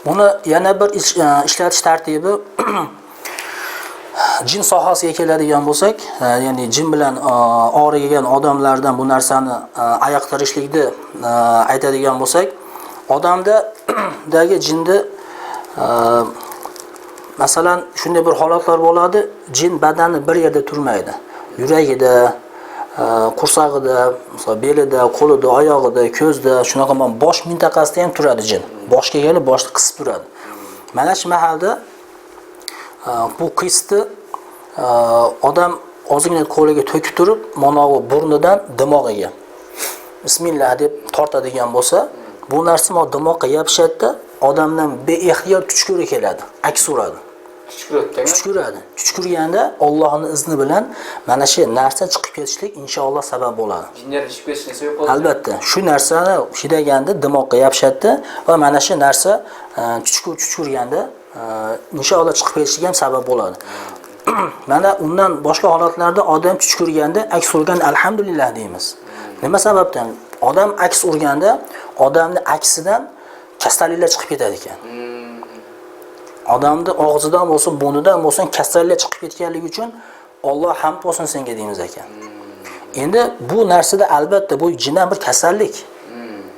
Buni yana bir ishlatish tartibi jin sohasiga keladigan bo'lsak, ya'ni jin bilan og'rigan odamlardan bu narsani ayaqtirishlikni aytadigan bo'lsak, odamdagi jinni masalan shunday bir holatlar bo'ladi, jin badani bir yerda turmaydi. Yuragida, qursog'ida, masalan belida, qo'lida, oyog'ida, ko'zda, shunaqa bosh mintaqasida ham turadi jin. Boshga kelib boshni qisib turadi. Mana shu mahalda bu qisni odam ozgina qo'liga to'kib turib, mana bu burnidan dimog'iga bismillah deb tortadigan bo'lsa, bu narsa dimoqqa yopishadi, odamdan beixtiyor tuchkuri keladi, aks uradi. Tuchkuradi. Tuchkurganda Allohning izni bilan mana shu narsa chiqib ketishlik inshaalloh sabab bo'ladi. Jinlar chiqib ketishga sabab bo'ladi. Albatta, shu narsani hidaganda dimoqqa yopishadi va mana shu narsa tuchkurganda inshaalloh chiqib ketishiga ham sabab bo'ladi. Mana undan boshqa holatlarda odam tuchkurganda aks urgan alhamdulillah deymiz. Nima sababdan? Odam aks urganda odamning aksidan kasalliklar chiqib ketadi ekan. Odamning og'zidan bo'lsin, burnidan bo'lsin kasalliklar chiqib ketganligi uchun Alloh hamd bo'lsin senga deymiz ekan. Endi bu narsada albatta bu jindan bir kasallik.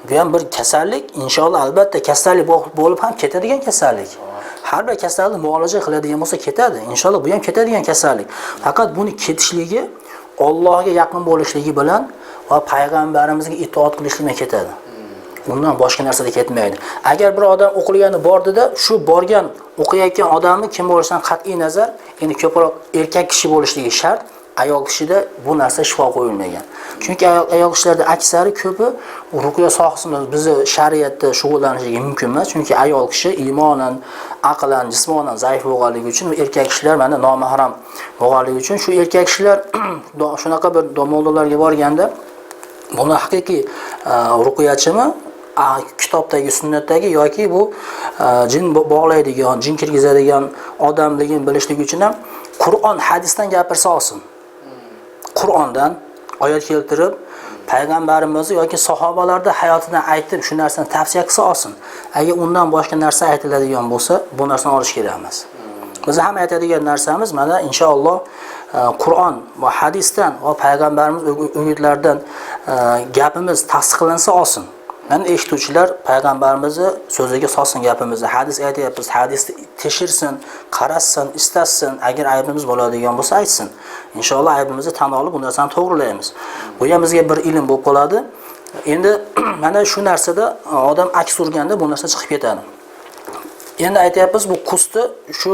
Bu ham bir kasallik, inshaalloh albatta kasallik bo'lib ham ketadigan kasallik. Har bir kasallik muolaja qiladigan bo'lsa ketadi. Inshaalloh bu ham ketadigan kasallik. Faqat buni ketishligi Allohga yaqin bo'lishligi bilan va payg'ambarimizga itoat qilishlikdan ketadi. Undan boshqa narsada ketmaydi. Agar bir odam o'qilgani bordida, shu borgan o'qiyotgan odamni kim bo'lishidan qat'iy nazar, endi ko'proq erkak kishi bo'lishligi shart. Ayol kishida bu narsa shifo qo'yilmagan. Chunki ayol kishilarda aksari ko'pi ruqya sohasida bizni shariatda shug'ullanishiga mumkin emas. Chunki ayol kishi iymonan, aqlan, jismonan zaif bo'lganligi uchun erkak kishilar mana nomahram bo'lganligi uchun shu erkak kishilar shunaqa bir domollarga borganda buni haqiqiy ruqyachimi kitobdagi, sunnatdagi yoki bu jin bog'laydigan, jin kirgizadigan odamligini bilishlik uchun ham Qur'on, hadisdan gapirsa olsin. Qur'ondan oyat keltirib, payg'ambarimiz yoki sahobalarda hayotidan aytib, shu narsani tavsiya qilsa olsin. Agar undan boshqa narsa aytiladigan bo'lsa, bu narsani olish kerak emas. Biz ham aytadigan narsamiz mana inshaalloh Qur'on va hadisdan va payg'ambarimiz o'gitlaridan gapimiz tasdiqlansa olsin. Mana eshituvchilar payg'ambarimizni so'ziga solsin gapimizni. Hadis aytyapmiz, hadisni tekshirsin, qarassin, istasin, agar aybimiz bo'ladigan bo'lsa aytsin. Inshaalloh aybimizni tan olib, bu narsani to'g'rilaymiz. Bu ham bizga bir ilm bo'lib qoladi. Endi mana shu narsada odam aks urganda bu narsa chiqib ketadi. Endi aytyapmiz bu qusni shu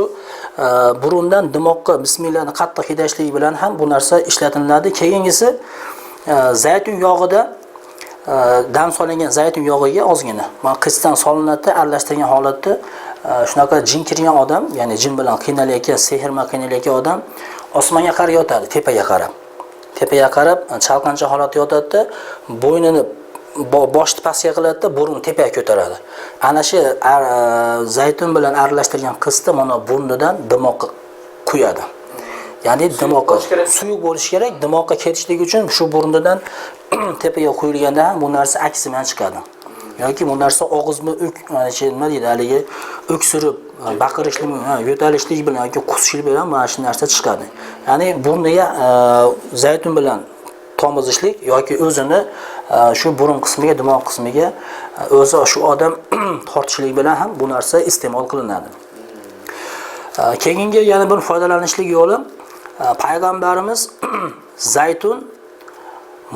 burundan dimoqqa bismillahni qattiq hidashlik bilan ham bu narsa ishlatiladi. Keyingisi zaytun yog'ida dam solingan zaytun yog'iga ozgina qisdan solinadi, aralashtirgan holatda shunaqa jin kirgan odam, ya'ni jin bilan qiynalayotgan, sehrma qiynalayotgan odam osmonga qarab yotadi, tepaga qarab. Tepaga qarab chalqancha holatda yotadi, bo'ynini boshni pastga qiladi, burun tepaga ko'taradi. Ana shu zaytun bilan aralashtirgan qisni mana burnidan dimoqqa quyadi. Ya'ni dimoqqa suyuq bo'lishi kerak, dimoqqa ketishligi uchun shu burnidan tepaga quyilganda ham bu narsa aksi bilan chiqadi. Yoki bu narsa og'izmi nima deydi, haligi o'ksirib, baqirishlik, yo'talishlik bilan yoki qusishlik bilan mana shu narsa chiqadi. Ya'ni burniga zaytun bilan tomizishlik yoki o'zini shu burun qismiga, dimoq qismiga o'zi shu odam tortishlik bilan ham bu narsa iste'mol qilinadi. Keyingi yana bir foydalanishlik yo'li payg'ambarimiz zaytun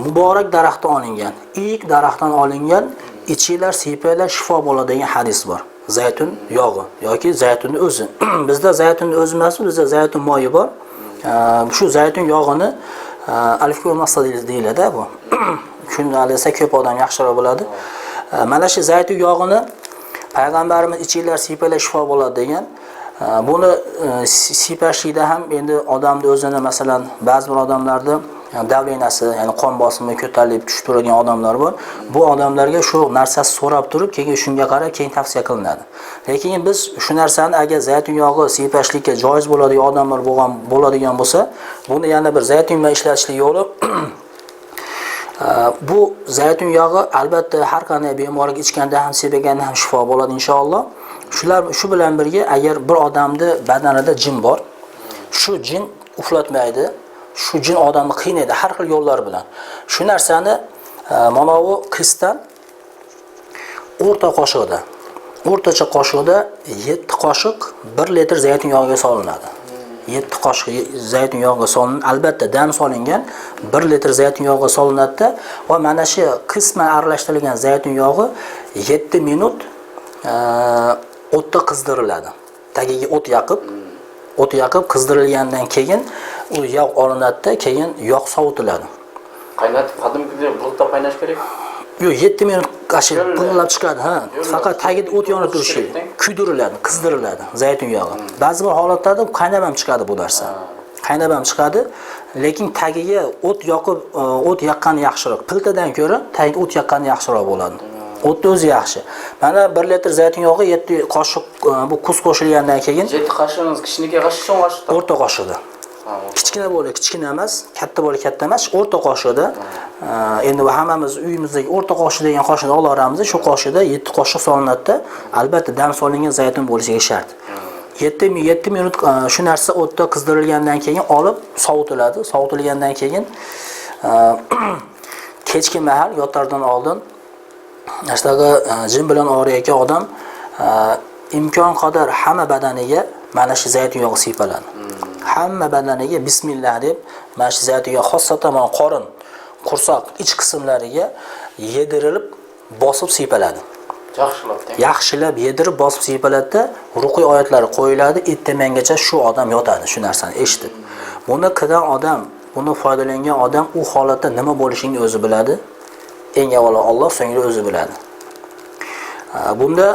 muborak daraxtdan olingan, ilk daraxtdan olingan, ichinglar, siypanglar shifo bo'ladi degan hadis bor. Zaytun yog'i yoki zaytunning o'zi. Bizda zaytunning o'zi emas, bizda zaytun moyi bor. Shu zaytun yog'ini alifga maqsad deyiladi bu. Shuni alasa ko'p odam yaxshiroq biladi. Mana shu zaytun yog'ini payg'ambarimiz ichinglar, siypanglar shifo bo'ladi degan. Buni siypashlikda ham endi odamning o'zini, masalan, ba'zi bir odamlarda davlenasi, ya'ni qon bosimi ko'tarilib tushib turadigan odamlar bor. Bu odamlarga shu narsasi so'rab turib, keyin shunga qarab keyin tavsiya qilinadi. Lekin biz shu narsani agar zaytun yog'i siypashlikka joiz bo'ladigan odamlar bo'ladigan bo'lsa, buni yana bir zaytun bilan ishlatishlik yo'li. Bu zaytun yog'i albatta har qanday bemorga ichganda ham, sepaganda ham shifo bo'ladi inshaalloh. Shu bilan birga agar bir odamni badanida jin bor, shu jin uxlatmaydi, shu jin odamni qiynaydi har xil yo'llar bilan. Shu narsani mana bu qisdan o'rtacha qoshiqda 7 qoshiq 1 litr zaytun yog'iga solinadi. 7 qoshiq zaytun yog'iga solinadi. Albatta dam solingan 1 litr zaytun yog'iga solinadi va mana shu qisman aralashtirilgan zaytun yog'i 7 minut o'tda qizdiriladi. Tagiga o't yoqib qizdirilgandan keyin u yog' olinadi, keyin yog' sovitiladi. Qaynatib qadimgidek buliqda qaynash kerak? Yo'q, 7 minut qashib burilib chiqadi, ha. Faqat tagida o't yonib turishi, kuydiriladi, qizdiriladi zaytun yog'i. Ba'zi bir holatlarda qaynab ham chiqadi bu narsa. Qaynab ham chiqadi, lekin tagiga o't yoqib, o't yaqqani yaxshiroq. Piltadan ko'ra tagiga o't yaqqani yaxshiroq bo'ladi. O'tni o'zi yaxshi. Mana 1 litr zaytun yog'i 7 qoshiq bu kuz qo'shilgandan keyin 7 qoshiqingiz kichkina qoshiq, cho'ng qoshiq. O'rta qoshiqda. Kichkina bo'ladi, kichkina emas, katta bo'ladi, katta emas, o'rta qoshiqda. Endi hammamiz uyimizdagi o'rta qoshiq degan qoshiqni olamiz, shu qoshiqda 7 qoshiq solinadi. Albatta dam solingan zaytun bo'lishi shart. 7 minut shu narsa o'tda qizdirilgandan keyin olib sovitiladi. Sovitilgandan keyin kechki mahal yotardan oldin ashtag'i jin bilan og'riyotgan odam imkon qadar hamma badaniga mana shu zaytun yog'i siypaladi. Hamma badaniga bismillah deb mana shu zaytun yog'i xossatan qorin, qursoq ich qismlariga yedirilib bosib siypaladi. Yaxshilab yedirib bosib siypaladida ruqiy oyatlari qo'yiladi, ertamangacha shu odam yotadi shu narsani eshitib. Buni qilgan odam, buni foydalangan odam u holatda nima bo'lishini o'zi biladi. Eng avvalo Alloh, so'ngra o'zi biladi. Bunda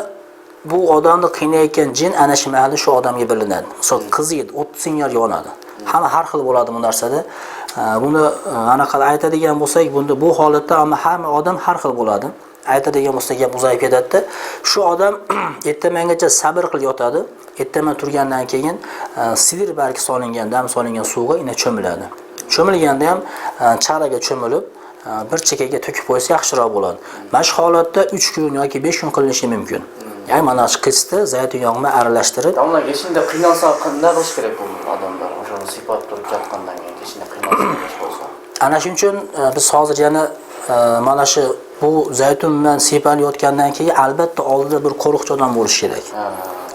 bu odamni qiynayotgan jin ana shu mahali shu odamga bilinadi. Masalan, qiziydi, o't singar yonadi. Hamma har xil bo'ladi bu narsada. Buni anaqa aytadigan bo'lsak, bunda bu holatda hamma odam har xil bo'ladi. Aytadigan bo'lsak gap uzayib ketadi. Shu odam ertamangacha sabr qilib yotadi. Ertaman turgandan keyin sidr bargi solingan, dam solingan suvga ina cho'miladi. Cho'milganda ham charaga cho'milib bir chekaga to'kib qo'ysa yaxshiroq bo'ladi. Mana shu holatda 3 kun yoki 5 kun qilinishi mumkin. Ya'ni mana shu qisda zaytun yog'ini aralashtirib, damlar keshinda qiynalsa qanday qilish kerak bu odamlar? O'shani sifat turib yotgandan keyin keshinda qiynalsa bo'lsa. Ana shuning uchun biz hozir yana mana shu bu zaytun bilan sipalayotgandan keyin albatta oldida bir qo'riqchodan bo'lish kerak.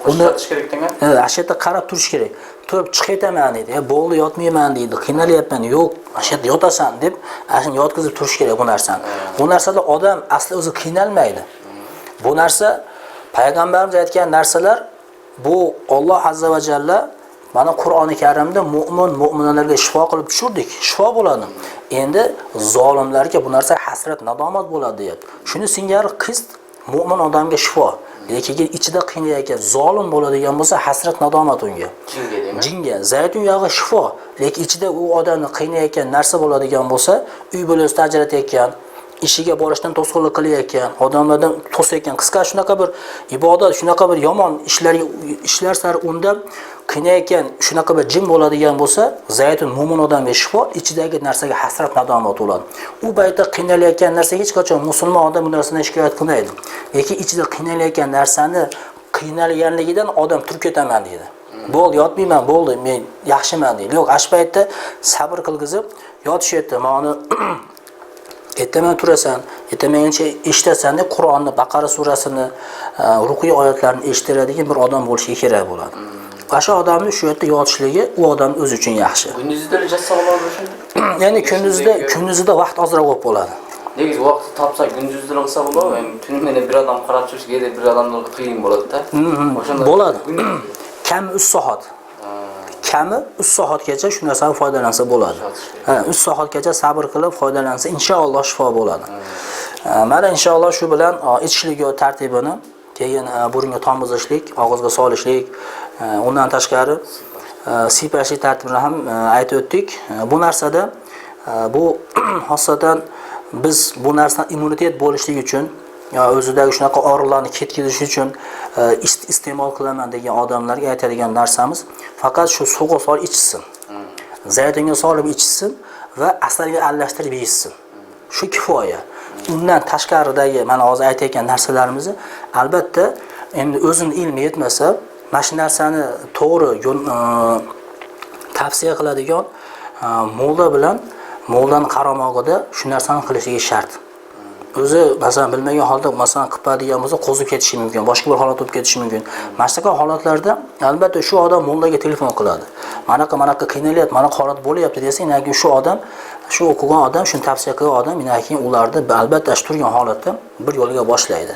Uni tutish kerak degan? Ashada qarab turish kerak. Turib chiqaytaman deydi. Bo'ldi yotmayman deydi. Qiynalyapman. Yo'q, ashada yotasan deb ashuni yotkizib turish kerak bu narsani. Bu narsada odam asli o'zi qiynalmaydi. Bu narsa payg'ambarimiz aytgan narsalar, bu Alloh azza va jalla mana Qur'oni Karimda mu'minalarga shifo qilib tushirdik. Shifo bo'ladi. Endi zolimlarga bu narsa hasrat, nadomat bo'ladi deyapti. Shuni singari qist mu'min odamga shifo. Lekin ichida qiynayotgan zolim bo'ladigan bo'lsa hasrat, nadomat unga. Jinga zaytun yog'i shifo. Lekin ichida u odamni qiynayotgan narsa bo'ladigan bo'lsa, uy bo'lsa ajratayotgan, ishiga borishdan to'sqinlik qilayotgan, odamlardan to'sayotgan, qisqa shunaqa bir ibodat, shunaqa bir yomon ishlar sari unda qiynayotgan shunaqa bir jin bo'ladigan bo'lsa, zaytun mo'min odamga shifo, ichidagi narsaga hasrat, nadomat bo'ladi. U paytda qiynalayotgan narsa hech qachon musulmon odam bu narsadan shikoyat qilmaydi. Lekin ichida qiynalayotgan narsani qiynalganligidan odam turib ketaman deydi. Bo'ldi, yotmayman, bo'ldi, men yaxshiman deydi. Yo'q, ash paytda sabr qilgizib yotishyapti. Ma'ni ertaman turasan, ertamangacha eshitasan deb Qur'onni, Baqara surasini, ruqiy oyatlarini eshitiradigan bir odam bo'lishi kerak bo'ladi. O'sha odamning shu yerda yotishligi u odam o'zi uchun yaxshi. Kunduzida jassa bo'ladi shunda. Ya'ni kunduzida vaqt ozroq bo'lib qoladi. Negiz vaqt topsa kunduzida qilsa bo'ladi, tunni bir odam qarab turishga bir odamga qiyin bo'ladi-da. O'shanda bo'ladi. Kam 3 soat. Kami 3 soatgacha shu narsadan foydalansa bo'ladi. 3 soatgacha sabr qilib foydalansa inshaalloh shifo bo'ladi. Mana inshaalloh shu bilan ichishlik tartibini, keyin burunga tomizishlik, og'izga solishlik, undan tashqari siypashlik tartibini ham aytib o'tdik. Bu narsada bu xosatan biz bu narsadan immunitet bo'lishligi uchun o'zidagi shunaqa og'riqlarni ketkizish uchun iste'mol qilaman degan odamlarga aytadigan narsamiz faqat shu suvga solib ichsin. Zaytunga solib ichsin va asalga aralashtirib yeysin. Shu kifoya. Undan tashqaridagi mana hozir aytayotgan narsalarimizni albatta endi o'zini ilmi yetmasa, mana shu narsani to'g'ri tavsiya qiladigan mo'lla bilan mo'llani qaramog'ida shu narsani qilishligi shart. O'zi masalan bilmagan holda masalan qiladigan bo'lsa qo'zib ketishi mumkin, boshqa bir holat bo'lib ketishi mumkin. Mana shunaqa holatlarda albatta shu odam mo'llaga telefon qiladi. Mana qiynalyapti, mana holat bo'lyapti desa, keyin shu odam, shu o'qigan odam, shuni tavsiya qilgan odam keyin ularni albatta shu turgan holatda bir yo'lga boshlaydi.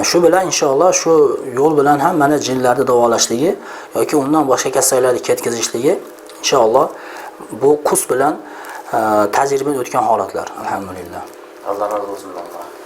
Shu bilan inshaalloh shu yo'l bilan ham mana jinlarni davolashligi yoki undan boshqa kasalliklarni ketkazishligi inshaalloh bu kurs bilan tajribadan o'tgan holatlar, alhamdulillah. Allah razı olsun Allah.